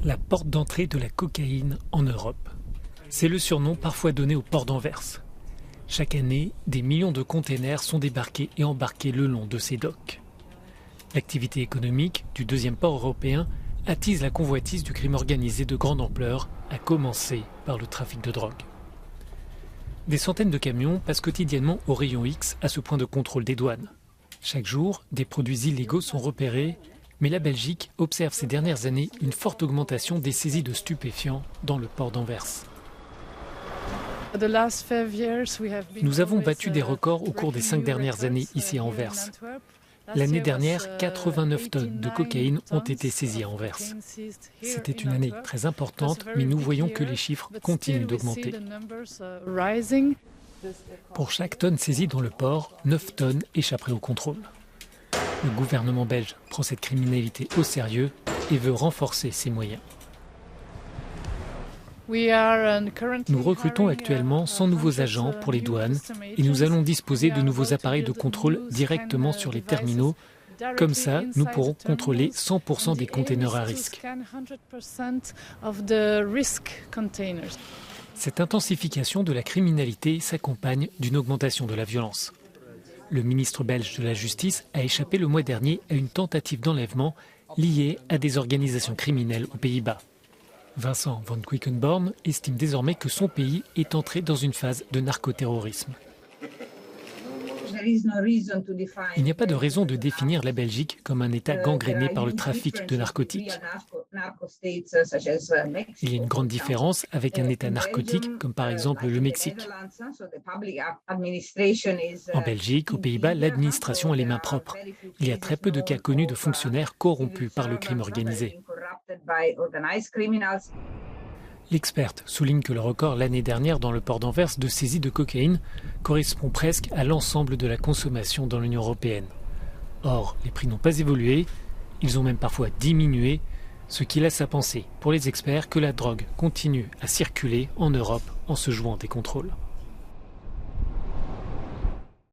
La porte d'entrée de la cocaïne en Europe. C'est le surnom parfois donné au port d'Anvers. Chaque année, des millions de containers sont débarqués et embarqués le long de ces docks. L'activité économique du deuxième port européen attise la convoitise du crime organisé de grande ampleur, à commencer par le trafic de drogue. Des centaines de camions passent quotidiennement au rayon X à ce point de contrôle des douanes. Chaque jour, des produits illégaux sont repérés, mais la Belgique observe ces dernières années une forte augmentation des saisies de stupéfiants dans le port d'Anvers. Nous avons battu des records au cours des 5 dernières années ici à Anvers. L'année dernière, 89 tonnes de cocaïne ont été saisies à Anvers. C'était une année très importante, mais nous voyons que les chiffres continuent d'augmenter. Pour chaque tonne saisie dans le port, 9 tonnes échapperaient au contrôle. Le gouvernement belge prend cette criminalité au sérieux et veut renforcer ses moyens. Nous recrutons actuellement 100 nouveaux agents pour les douanes et nous allons disposer de nouveaux appareils de contrôle directement sur les terminaux. Comme ça, nous pourrons contrôler 100% des containers à risque. Cette intensification de la criminalité s'accompagne d'une augmentation de la violence. Le ministre belge de la Justice a échappé le mois dernier à une tentative d'enlèvement liée à des organisations criminelles aux Pays-Bas. Vincent van Quickenborn estime désormais que son pays est entré dans une phase de narcoterrorisme. Il n'y a pas de raison de définir la Belgique comme un État gangréné par le trafic de narcotiques. Il y a une grande différence avec un État narcotique comme par exemple le Mexique. En Belgique, aux Pays-Bas, l'administration a les mains propres. Il y a très peu de cas connus de fonctionnaires corrompus par le crime organisé. L'experte souligne que le record l'année dernière dans le port d'Anvers de saisie de cocaïne correspond presque à l'ensemble de la consommation dans l'Union européenne. Or, les prix n'ont pas évolué, ils ont même parfois diminué, ce qui laisse à penser pour les experts que la drogue continue à circuler en Europe en se jouant des contrôles.